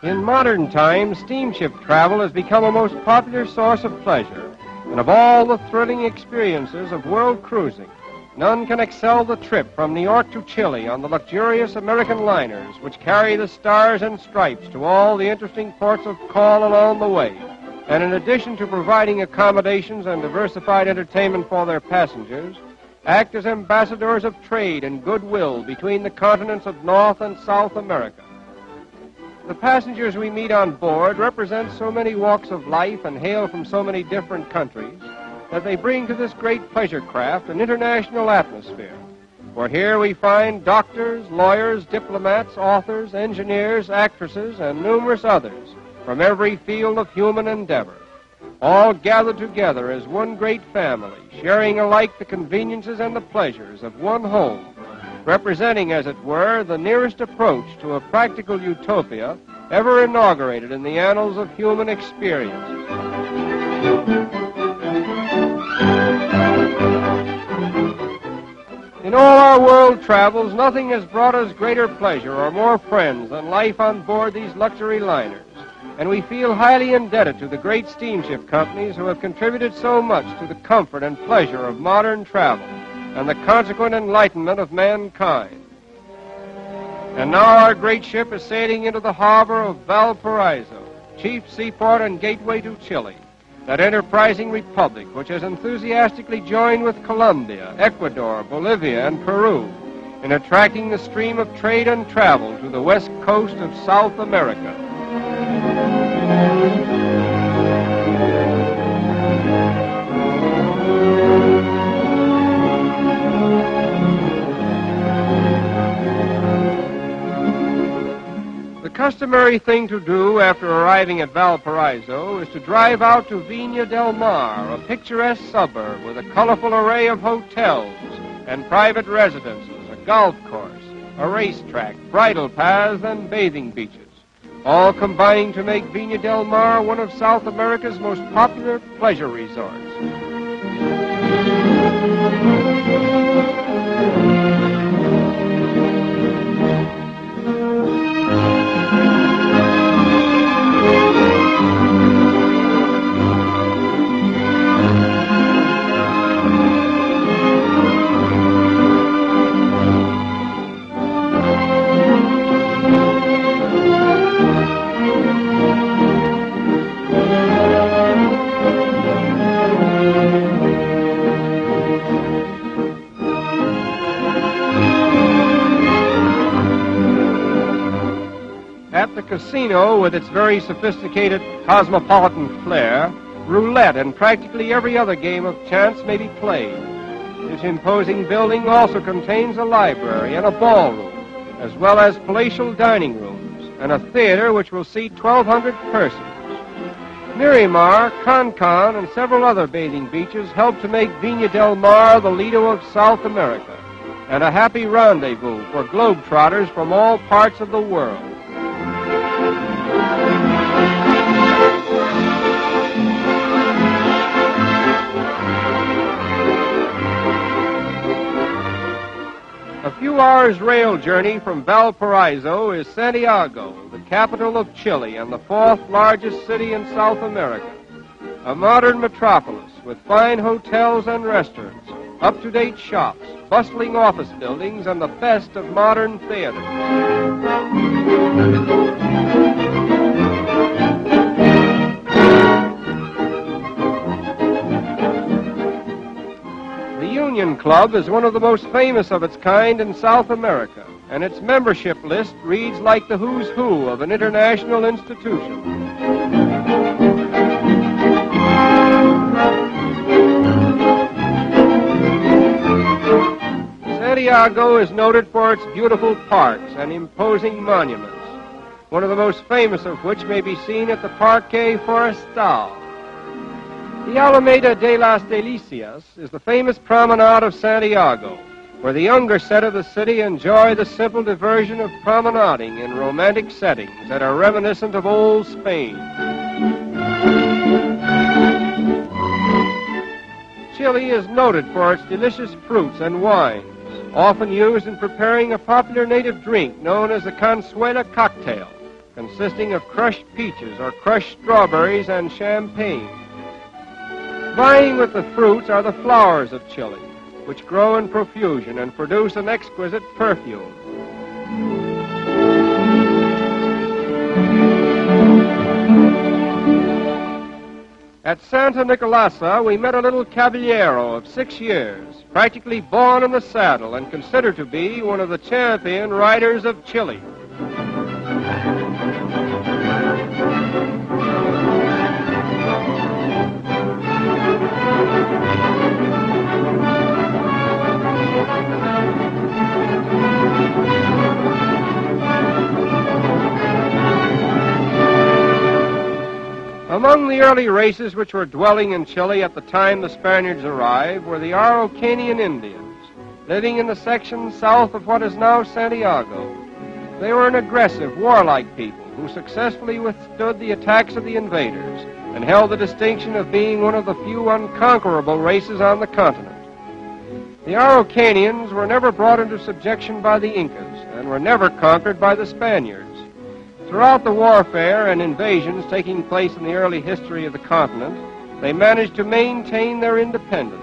In modern times, steamship travel has become a most popular source of pleasure, and of all the thrilling experiences of world cruising, none can excel the trip from New York to Chile on the luxurious American liners which carry the stars and stripes to all the interesting ports of call along the way, and in addition to providing accommodations and diversified entertainment for their passengers, act as ambassadors of trade and goodwill between the continents of North and South America. The passengers we meet on board represent so many walks of life and hail from so many different countries that they bring to this great pleasure craft an international atmosphere. For here we find doctors, lawyers, diplomats, authors, engineers, actresses, and numerous others from every field of human endeavor, all gathered together as one great family, sharing alike the conveniences and the pleasures of one home, representing, as it were, the nearest approach to a practical utopia ever inaugurated in the annals of human experience. In all our world travels, nothing has brought us greater pleasure or more friends than life on board these luxury liners, and we feel highly indebted to the great steamship companies who have contributed so much to the comfort and pleasure of modern travel and the consequent enlightenment of mankind. And now our great ship is sailing into the harbor of Valparaiso, chief seaport and gateway to Chile, that enterprising republic which has enthusiastically joined with Colombia, Ecuador, Bolivia, and Peru in attracting the stream of trade and travel to the west coast of South America. The customary thing to do after arriving at Valparaiso is to drive out to Viña del Mar, a picturesque suburb with a colorful array of hotels and private residences, a golf course, a racetrack, bridle paths, and bathing beaches, all combining to make Viña del Mar one of South America's most popular pleasure resorts. At the casino, with its very sophisticated cosmopolitan flair, roulette and practically every other game of chance may be played. This imposing building also contains a library and a ballroom, as well as palatial dining rooms, and a theater which will seat 1,200 persons. Miramar, Cancun, and several other bathing beaches help to make Viña del Mar the Lido of South America, and a happy rendezvous for globetrotters from all parts of the world. A few hours' rail journey from Valparaiso is Santiago, the capital of Chile and the fourth largest city in South America. A modern metropolis with fine hotels and restaurants, up-to-date shops, bustling office buildings, and the best of modern theaters. The Union Club is one of the most famous of its kind in South America, and its membership list reads like the who's who of an international institution. Santiago is noted for its beautiful parks and imposing monuments, one of the most famous of which may be seen at the Parque Forestal. The Alameda de las Delicias is the famous promenade of Santiago, where the younger set of the city enjoy the simple diversion of promenading in romantic settings that are reminiscent of old Spain. Chile is noted for its delicious fruits and wines, often used in preparing a popular native drink known as the Consuela cocktail, consisting of crushed peaches or crushed strawberries and champagne. Vying with the fruits are the flowers of Chile, which grow in profusion and produce an exquisite perfume. At Santa Nicolasa, we met a little caballero of 6 years, practically born in the saddle and considered to be one of the champion riders of Chile. Among the early races which were dwelling in Chile at the time the Spaniards arrived were the Araucanian Indians, living in the section south of what is now Santiago. They were an aggressive, warlike people who successfully withstood the attacks of the invaders and held the distinction of being one of the few unconquerable races on the continent. The Araucanians were never brought into subjection by the Incas and were never conquered by the Spaniards. Throughout the warfare and invasions taking place in the early history of the continent, they managed to maintain their independence.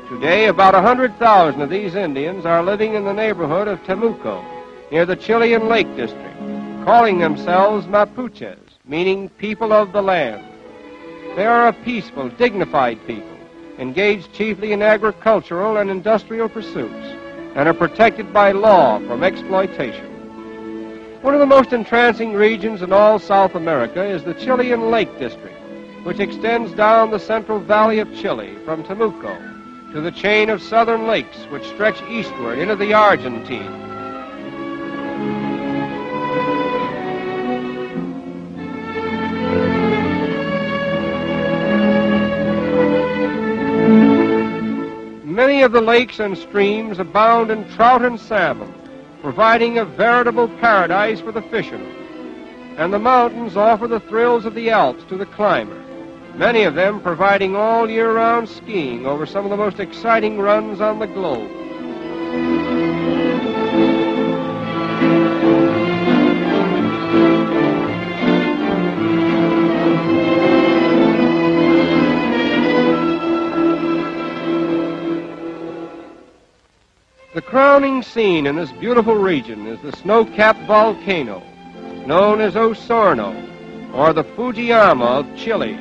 Today, about 100,000 of these Indians are living in the neighborhood of Temuco, near the Chilean Lake District, calling themselves Mapuches, meaning people of the land. They are a peaceful, dignified people, engaged chiefly in agricultural and industrial pursuits, and are protected by law from exploitation. One of the most entrancing regions in all South America is the Chilean Lake District, which extends down the central valley of Chile from Temuco to the chain of southern lakes which stretch eastward into the Argentine. Many of the lakes and streams abound in trout and salmon, providing a veritable paradise for the fishermen. And the mountains offer the thrills of the Alps to the climber, many of them providing all year-round skiing over some of the most exciting runs on the globe. The crowning scene in this beautiful region is the snow-capped volcano, known as Osorno, or the Fujiyama of Chile.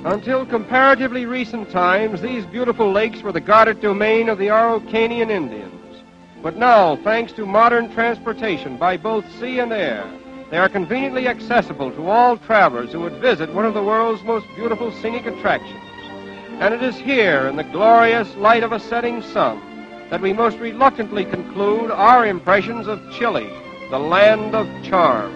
Until comparatively recent times, these beautiful lakes were the guarded domain of the Araucanian Indians. But now, thanks to modern transportation by both sea and air, they are conveniently accessible to all travelers who would visit one of the world's most beautiful scenic attractions. And it is here, in the glorious light of a setting sun, that we most reluctantly conclude our impressions of Chile, the land of charm.